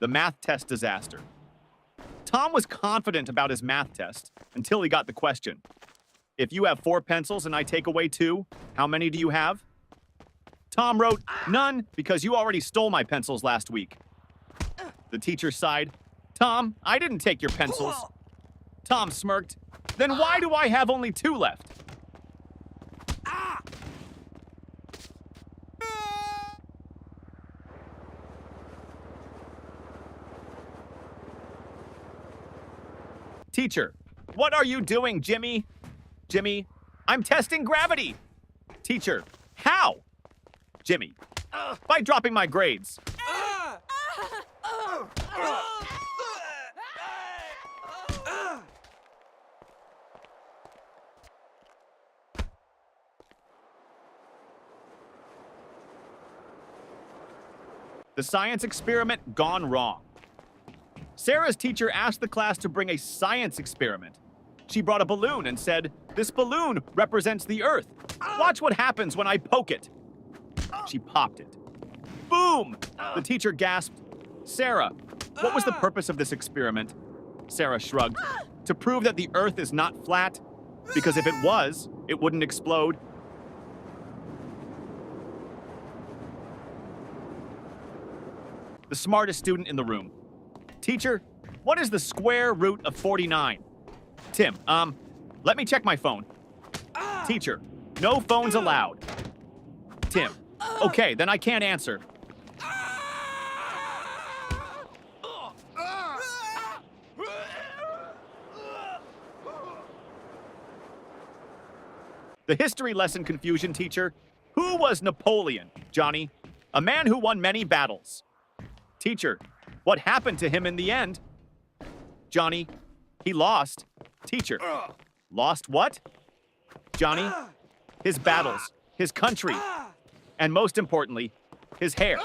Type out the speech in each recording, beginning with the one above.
The math test disaster. Tom was confident about his math test until he got the question. If you have 4 pencils and I take away 2, how many do you have? Tom wrote, none, because you already stole my pencils last week. The teacher sighed. Tom, I didn't take your pencils. Tom smirked. Then why do I have only 2 left? Teacher, what are you doing, Jimmy? Jimmy, I'm testing gravity. Teacher, how? Jimmy, by dropping my grades. The science experiment gone wrong. Sarah's teacher asked the class to bring a science experiment. She brought a balloon and said, "This balloon represents the Earth. Watch what happens when I poke it." She popped it. Boom! The teacher gasped, "Sarah, what was the purpose of this experiment?" Sarah shrugged. "To prove that the Earth is not flat, because if it was, it wouldn't explode." The smartest student in the room. Teacher, what is the square root of 49? Tim, let me check my phone. Teacher, no phones allowed. Tim, okay, then I can't answer. The history lesson confusion teacher. Who was Napoleon, Johnny? A man who won many battles. Teacher, what happened to him in the end? Johnny, he lost. Teacher, lost what? Johnny, his battles, his country, and most importantly, his hair.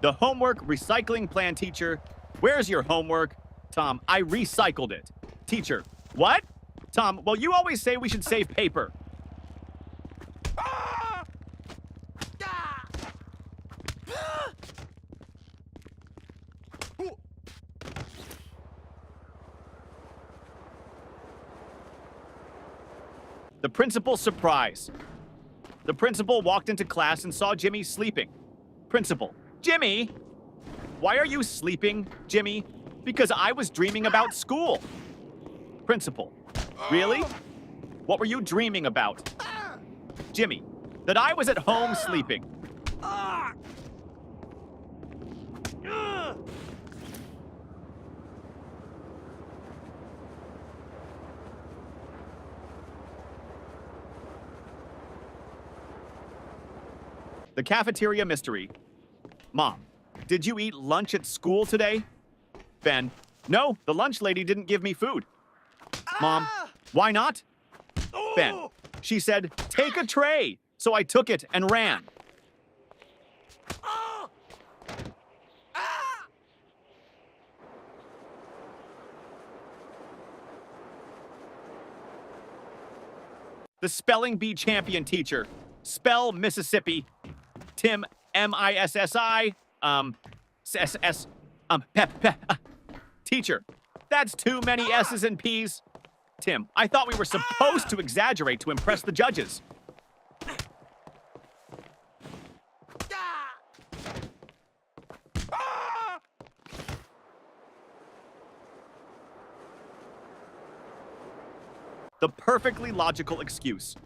The homework recycling plan teacher. Where's your homework? Tom, I recycled it. Teacher, what? Tom, well, you always say we should save paper. The principal's surprise. The principal walked into class and saw Jimmy sleeping. Principal, Jimmy! Why are you sleeping, Jimmy? Because I was dreaming about school. Principal, really? What were you dreaming about? Jimmy, that I was at home sleeping. The cafeteria mystery. Mom, did you eat lunch at school today? Ben, no, the lunch lady didn't give me food. Mom, why not? Ben, she said, take a tray. So I took it and ran. The spelling bee champion teacher. Spell Mississippi. Tim, M-I-S-S-I, S-S, Teacher, that's too many S's and P's. Tim, I thought we were supposed to exaggerate to impress the judges. The perfectly logical excuse.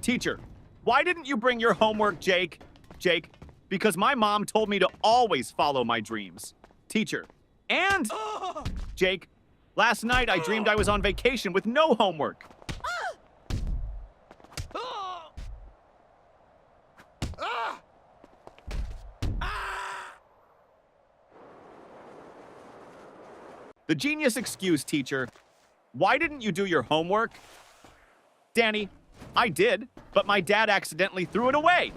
Teacher, why didn't you bring your homework, Jake? Jake, because my mom told me to always follow my dreams. Teacher, and Jake, last night I dreamed I was on vacation with no homework. The genius excuse, teacher. Why didn't you do your homework? Danny, I did, but my dad accidentally threw it away.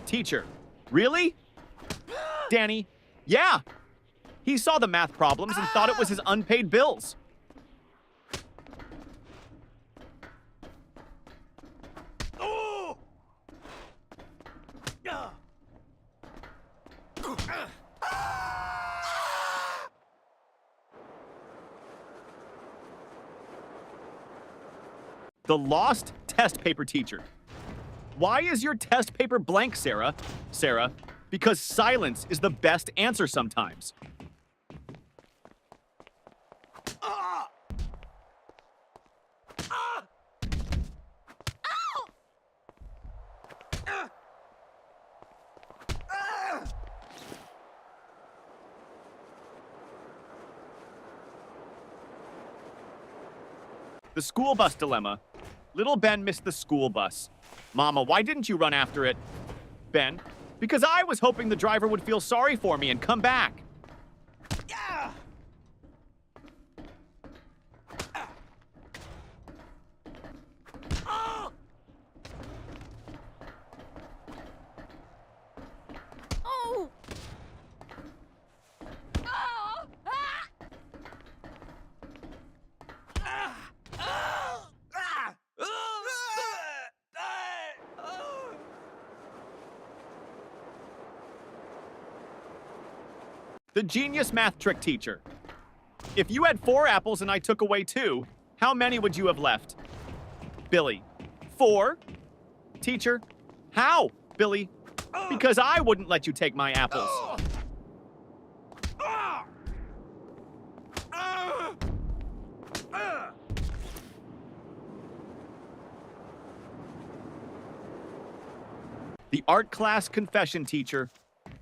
Teacher, really? Danny, yeah. He saw the math problems and thought it was his unpaid bills. The lost test paper teacher. Why is your test paper blank, Sarah? Sarah, because silence is the best answer sometimes. The school bus dilemma. Little Ben missed the school bus. Mama, why didn't you run after it? Ben, because I was hoping the driver would feel sorry for me and come back. Yeah. Oh. Oh. The genius math trick teacher. If you had 4 apples and I took away 2, how many would you have left? Billy, 4? Teacher, how? Billy, because I wouldn't let you take my apples. The art class confession teacher.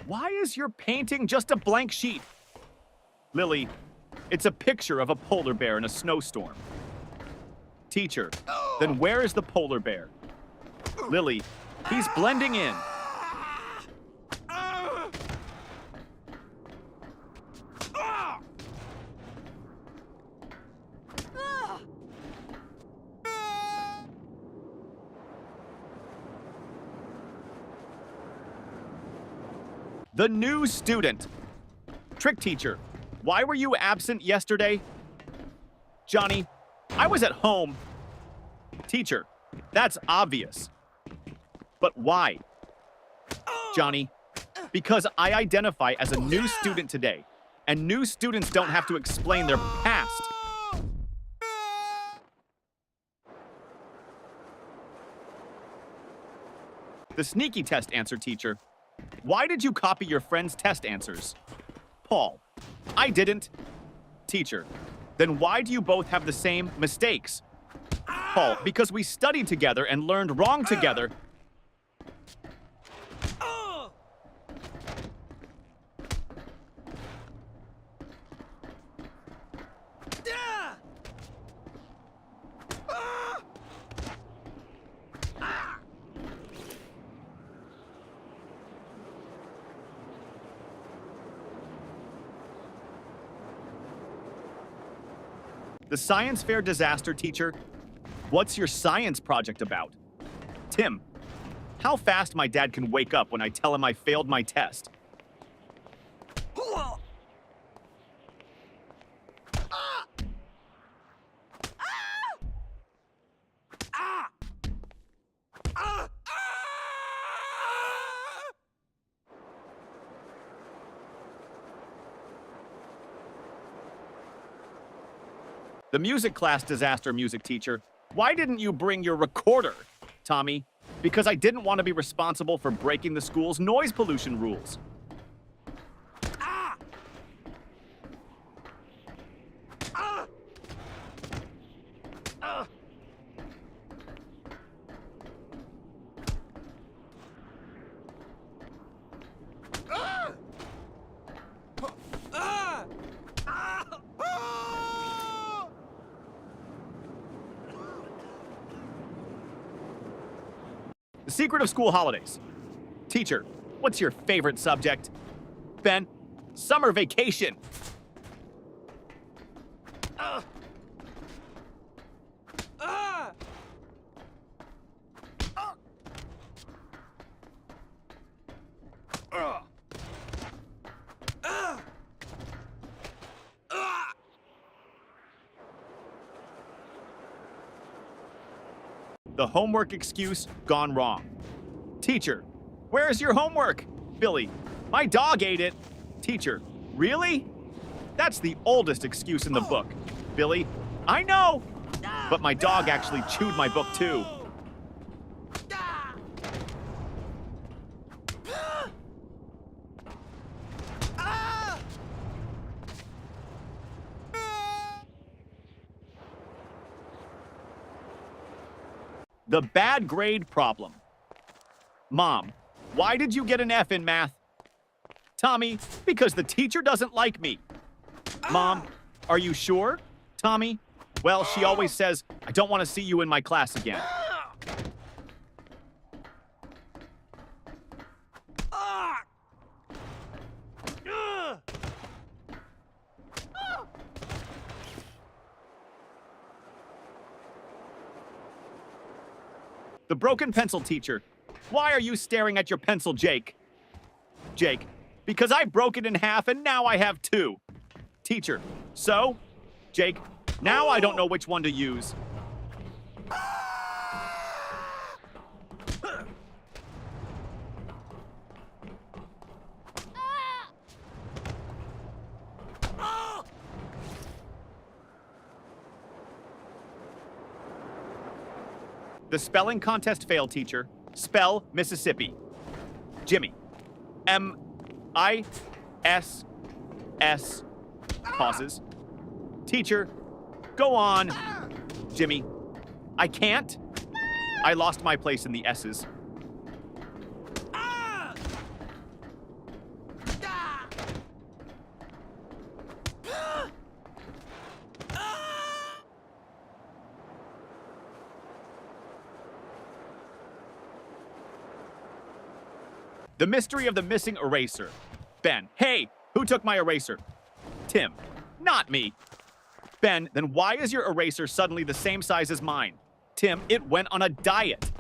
Why is your painting just a blank sheet? Lily, it's a picture of a polar bear in a snowstorm. Teacher, then where is the polar bear? Lily, he's blending in. The new student. Trick teacher, why were you absent yesterday? Johnny, I was at home. Teacher, that's obvious. But why? Johnny, because I identify as a new student today, and new students don't have to explain their past. The sneaky test answer teacher. Why did you copy your friend's test answers? Paul, I didn't. Teacher, then why do you both have the same mistakes? Paul, because we studied together and learned wrong together. The science fair disaster teacher. What's your science project about? Tim, how fast my dad can wake up when I tell him I failed my test. The music class disaster music teacher. Why didn't you bring your recorder, Tommy? Because I didn't want to be responsible for breaking the school's noise pollution rules. The secret of school holidays. Teacher, what's your favorite subject? Ben, summer vacation. The homework excuse gone wrong. Teacher, where's your homework? Billy, my dog ate it. Teacher, really? That's the oldest excuse in the book. Billy, I know. But my dog actually chewed my book too. The bad grade problem. Mom, why did you get an F in math? Tommy, because the teacher doesn't like me. Mom, are you sure? Tommy, well, she always says, I don't want to see you in my class again. The broken pencil teacher. Why are you staring at your pencil, Jake? Jake, because I broke it in half and now I have two. Teacher, so? Jake, now I don't know which one to use. The spelling contest failed, teacher. Spell Mississippi. Jimmy. M-I-S-S. Pauses. Teacher, go on. Jimmy. I can't. I lost my place in the S's. The mystery of the missing eraser. Ben, hey, who took my eraser? Tim, not me. Ben, then why is your eraser suddenly the same size as mine? Tim, it went on a diet.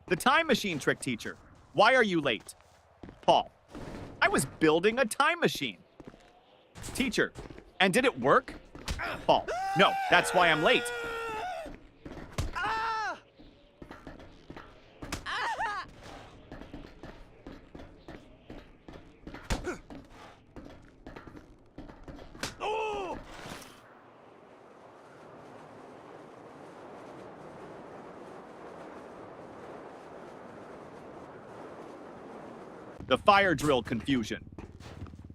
The time machine trick teacher. Why are you late? Paul. I was building a time machine. Teacher. And did it work? Paul. No, that's why I'm late. The fire drill confusion.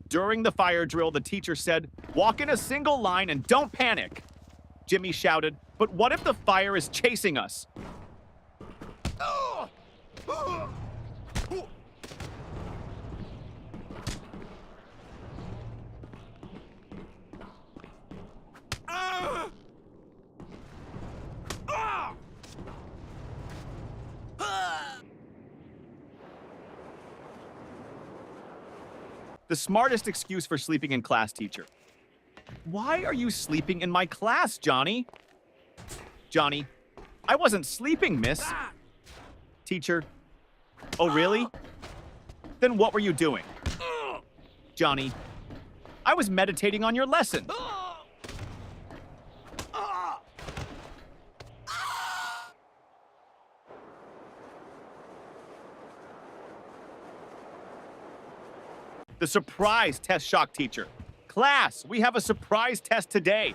During the fire drill, the teacher said, walk in a single line and don't panic. Jimmy shouted, but what if the fire is chasing us? The smartest excuse for sleeping in class, teacher. Why are you sleeping in my class, Johnny? Johnny, I wasn't sleeping, miss. Teacher, oh really? Then what were you doing? Johnny, I was meditating on your lesson. The surprise test shock teacher. Class, we have a surprise test today.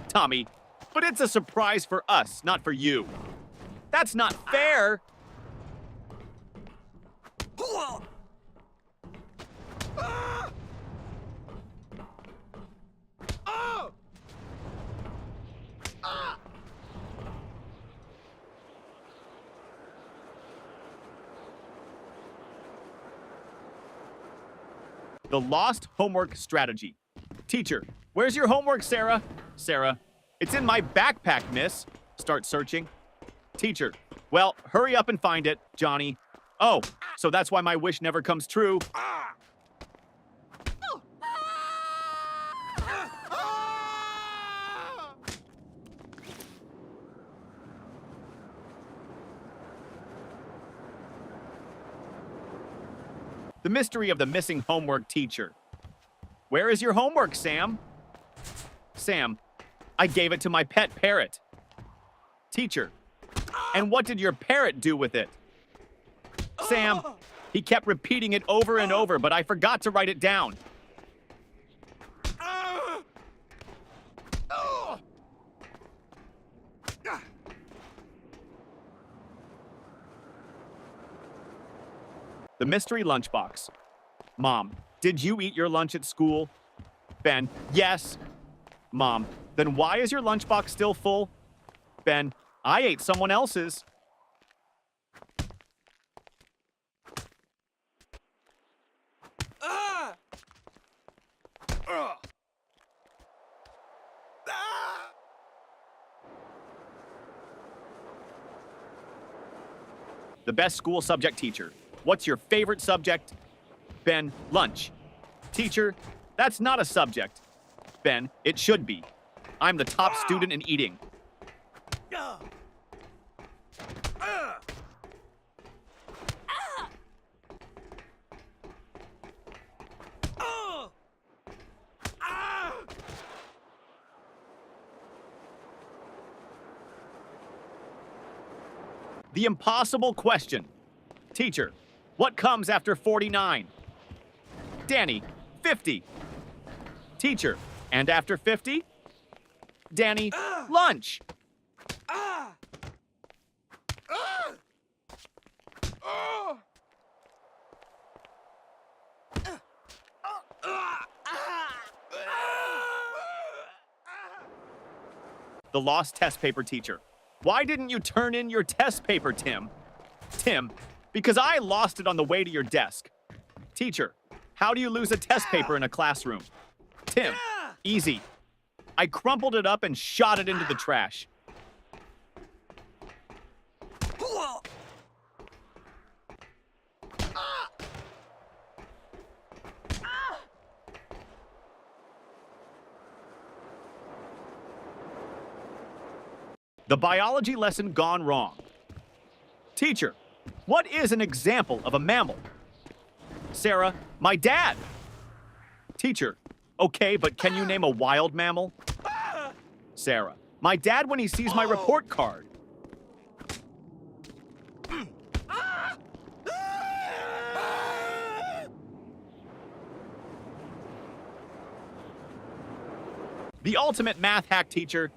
Tommy, but it's a surprise for us, not for you. That's not fair. The lost homework strategy. Teacher, where's your homework, Sarah? Sarah, it's in my backpack, miss. Start searching. Teacher, well, hurry up and find it, Johnny. Oh, so that's why my wish never comes true. The mystery of the missing homework teacher. Where is your homework, Sam? Sam, I gave it to my pet parrot. Teacher, and what did your parrot do with it? Sam, he kept repeating it over and over, but I forgot to write it down. The mystery lunchbox. Mom, did you eat your lunch at school? Ben, yes. Mom, then why is your lunchbox still full? Ben, I ate someone else's. The best school subject teacher. What's your favorite subject? Ben, lunch. Teacher, that's not a subject. Ben, it should be. I'm the top student in eating. The impossible question. Teacher, what comes after 49? Danny, 50. Teacher, and after 50? Danny, lunch. The lost test paper teacher. Why didn't you turn in your test paper, Tim? Tim, because I lost it on the way to your desk. Teacher, how do you lose a test paper in a classroom? Tim, easy. I crumpled it up and shot it into the trash. The biology lesson gone wrong. Teacher, what is an example of a mammal? Sarah, my dad. Teacher, okay, but can you name a wild mammal? Sarah, my dad when he sees my report card. The ultimate math hack teacher.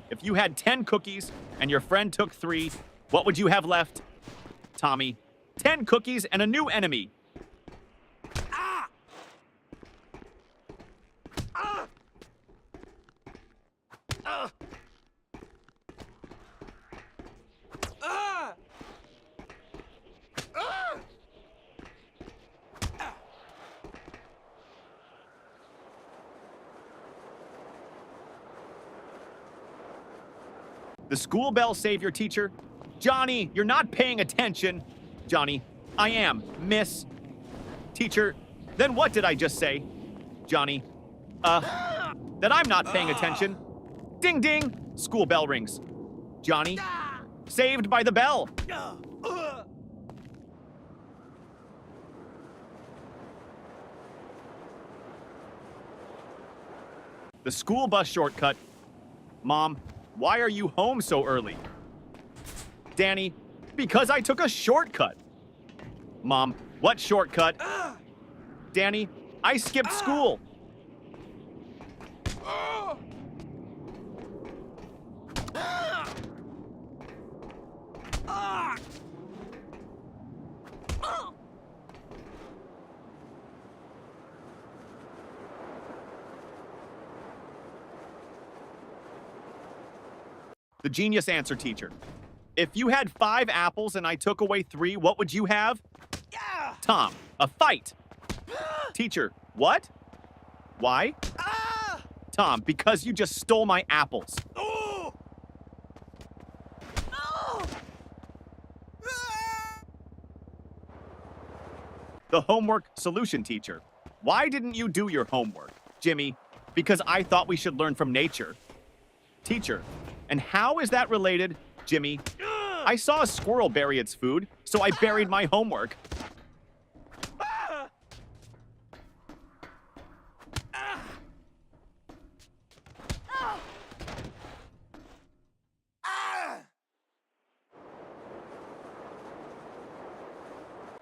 If you had 10 cookies and your friend took 3, what would you have left? Tommy, 10 cookies and a new enemy. The school bell saved your teacher. Johnny, you're not paying attention. Johnny, I am, miss. Teacher, then what did I just say? Johnny, that I'm not paying attention. Ding ding, school bell rings. Johnny, saved by the bell. The school bus shortcut. Mom, why are you home so early? Danny, because I took a shortcut. Mom, what shortcut? Danny, I skipped school. The genius answer teacher. If you had 5 apples and I took away 3, what would you have? Tom, a fight. Teacher, what? Why? Tom, because you just stole my apples. The homework solution teacher. Why didn't you do your homework? Jimmy, because I thought we should learn from nature. Teacher, and how is that related? Jimmy, I saw a squirrel bury its food, so I buried my homework.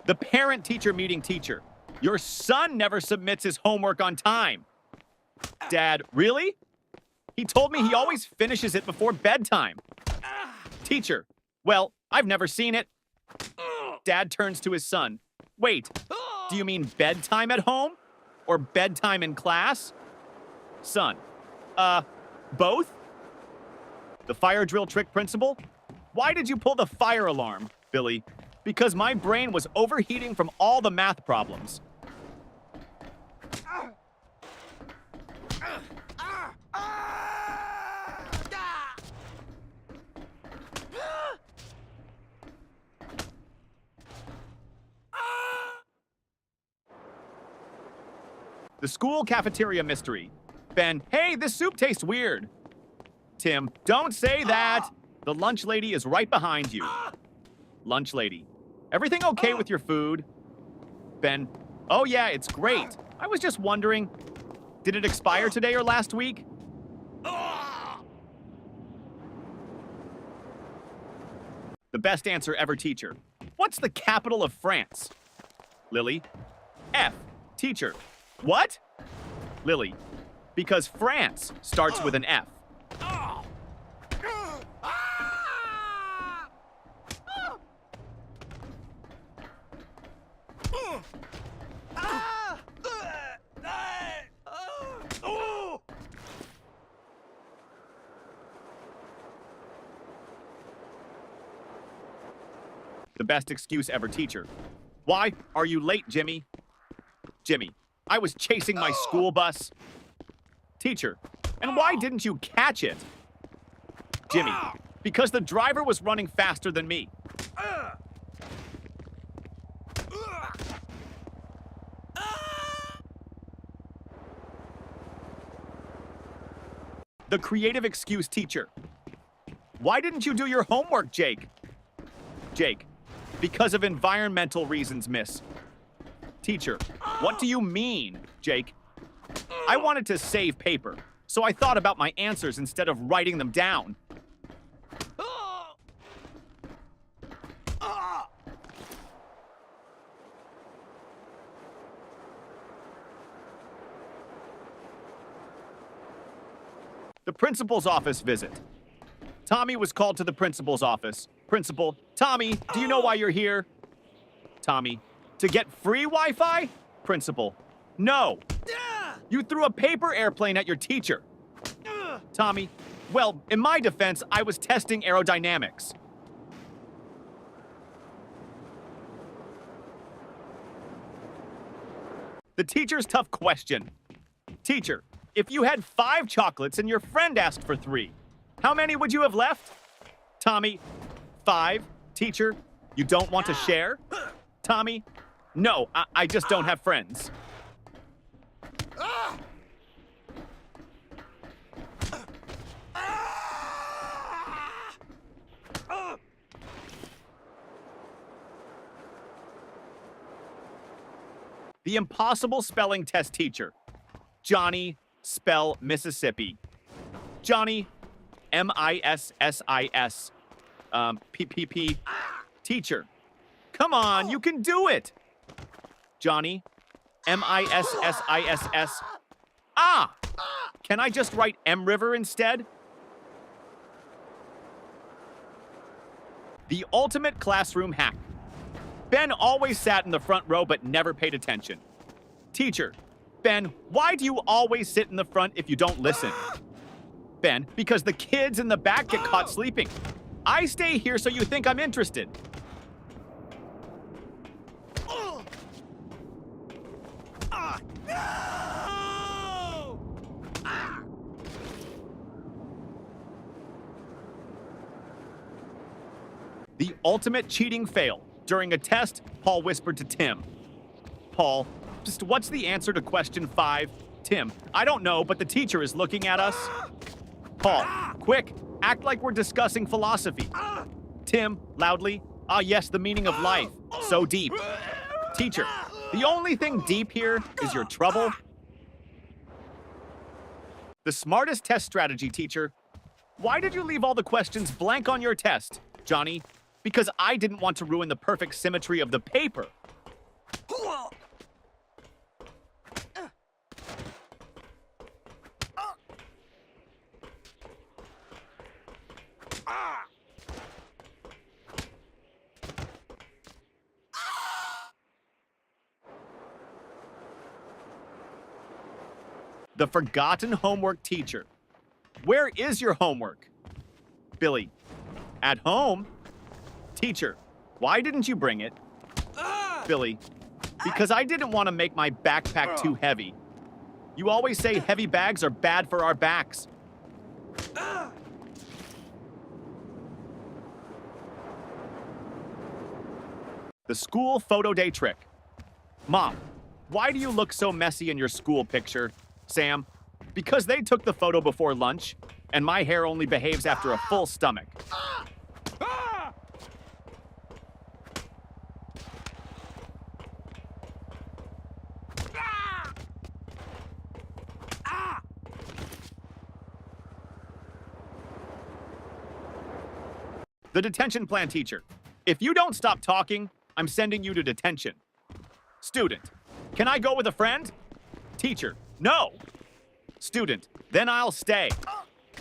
The parent-teacher meeting teacher. Your son never submits his homework on time. Dad, really? He told me he always finishes it before bedtime. Teacher, well, I've never seen it. Dad turns to his son. Wait, do you mean bedtime at home? Or bedtime in class? Son, both? The fire drill trick principal? Why did you pull the fire alarm, Billy? Because my brain was overheating from all the math problems. The school cafeteria mystery. Ben, hey, this soup tastes weird. Tim, don't say that. The lunch lady is right behind you. Lunch lady, everything okay with your food? Ben, oh yeah, it's great. I was just wondering, did it expire today or last week? The best answer ever teacher. What's the capital of France? Lily, F. Teacher, what? Lily, because France starts with an F. The best excuse ever teacher. Why are you late, Jimmy? Jimmy, I was chasing my school bus. Teacher, and why didn't you catch it? Jimmy, because the driver was running faster than me. The creative excuse teacher. Why didn't you do your homework, Jake? Jake, because of environmental reasons, miss. Teacher, what do you mean, Jake? I wanted to save paper, so I thought about my answers instead of writing them down. The principal's office visit. Tommy was called to the principal's office. Principal, Tommy, do you know why you're here? Tommy, to get free Wi-Fi? Principal, no. You threw a paper airplane at your teacher. Tommy, well, in my defense, I was testing aerodynamics. The teacher's tough question. Teacher, if you had 5 chocolates and your friend asked for 3, how many would you have left? Tommy, 5. Teacher, you don't want to share? Tommy, no, I just don't have friends. The impossible spelling test teacher. Johnny, spell Mississippi. Johnny, M-I-S-S-I-S. P-P-P. Teacher. Come on, you can do it. Johnny, M-I-S-S-I-S-S. Ah! Can I just write M River instead? The ultimate classroom hack. Ben always sat in the front row but never paid attention. Teacher, Ben, why do you always sit in the front if you don't listen? Ben, because the kids in the back get caught sleeping. I stay here so you think I'm interested. The ultimate cheating fail. During a test, Paul whispered to Tim. Paul, just what's the answer to question 5? Tim, I don't know, but the teacher is looking at us. Paul, quick, act like we're discussing philosophy. Tim, loudly, ah yes, the meaning of life, so deep. Teacher, the only thing deep here is your trouble. The smartest test strategy, teacher. Why did you leave all the questions blank on your test, Johnny? Because I didn't want to ruin the perfect symmetry of the paper. The forgotten homework teacher. Where is your homework? Billy. At home? Teacher. Why didn't you bring it? Billy. Because I didn't want to make my backpack too heavy. You always say heavy bags are bad for our backs. The school photo day trick. Mom, why do you look so messy in your school picture? Sam, because they took the photo before lunch, and my hair only behaves after a full stomach. The detention plan teacher. If you don't stop talking, I'm sending you to detention. Student. Can I go with a friend? Teacher. No. Student. Then I'll stay.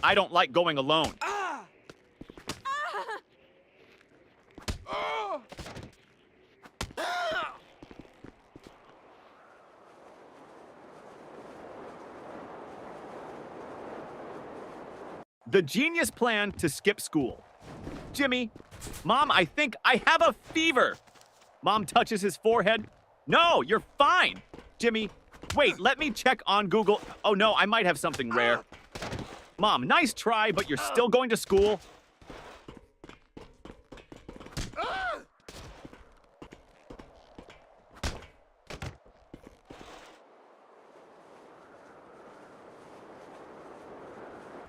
I don't like going alone. The genius plan to skip school. Jimmy, Mom, I think I have a fever. Mom touches his forehead. No, you're fine. Jimmy, wait, let me check on Google. Oh no, I might have something rare. Mom, nice try, but you're still going to school.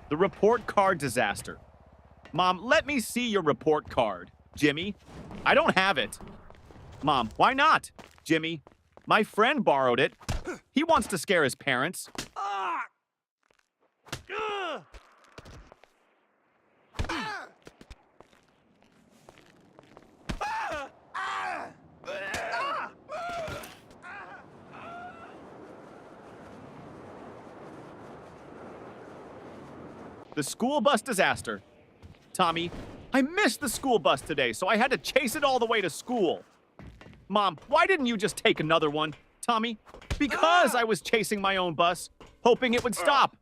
The report card disaster. Mom, let me see your report card. Jimmy, I don't have it. Mom, why not? Jimmy, my friend borrowed it. He wants to scare his parents. The school bus disaster. Tommy, I missed the school bus today, so I had to chase it all the way to school. Mom, why didn't you just take another one? Tommy, because I was chasing my own bus, hoping it would stop.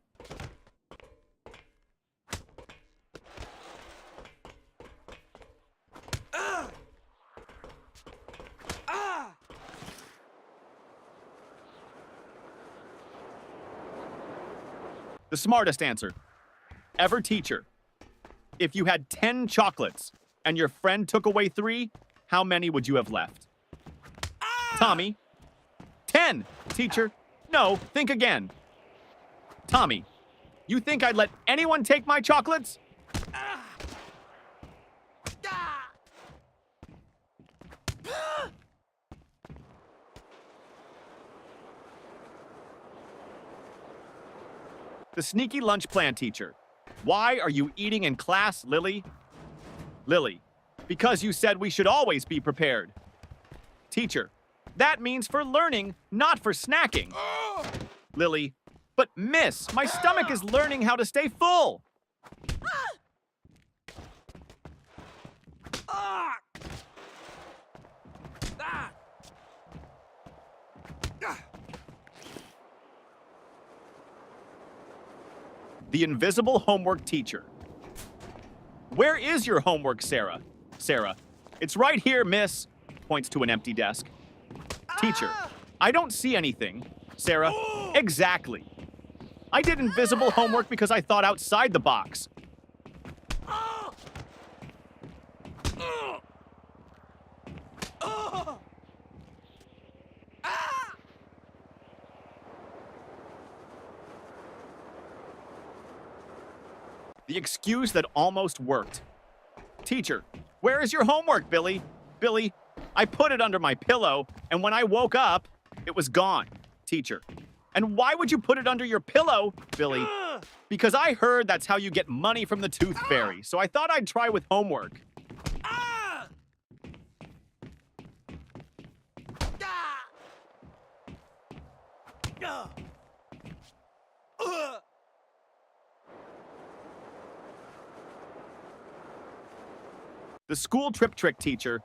The smartest answer. Ever teacher. If you had 10 chocolates and your friend took away 3, how many would you have left? Tommy. 10. Teacher. No, think again. Tommy. You think I'd let anyone take my chocolates? The sneaky lunch plan teacher. Why are you eating in class, Lily? Lily. Because you said we should always be prepared. Teacher. That means for learning, not for snacking. Lily. But miss, my stomach is learning how to stay full. The invisible homework teacher. Where is your homework, Sarah? Sarah. It's right here, miss. Points to an empty desk. Teacher. I don't see anything. Sarah. Exactly. I did invisible homework because I thought outside the box. The excuse that almost worked. Teacher, where is your homework, Billy? Billy, I put it under my pillow, and when I woke up, it was gone. Teacher, and why would you put it under your pillow, Billy? Because I heard that's how you get money from the tooth fairy, so I thought I'd try with homework. The school trip trick teacher.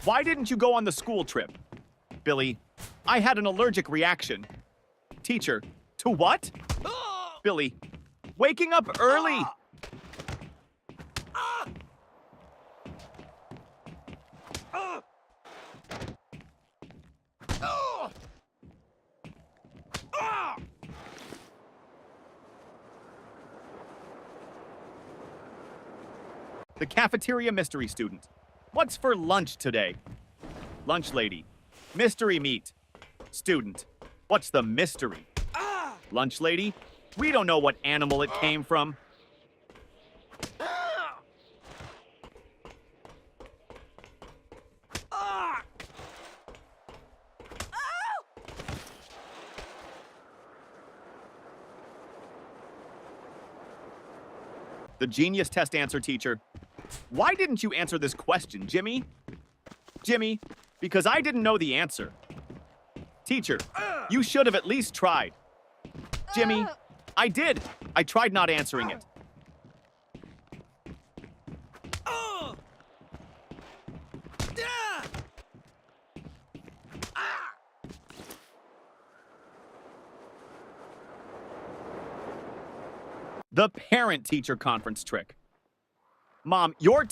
Why didn't you go on the school trip? Billy, I had an allergic reaction. Teacher, to what? Billy, waking up early. The cafeteria mystery student. What's for lunch today? Lunch lady. Mystery meat. Student. What's the mystery? Lunch lady. We don't know what animal it came from. The genius test answer teacher. Why didn't you answer this question, Jimmy? Jimmy, because I didn't know the answer. Teacher, you should have at least tried. Jimmy, I did. I tried not answering it. The parent-teacher conference trick. Mom, your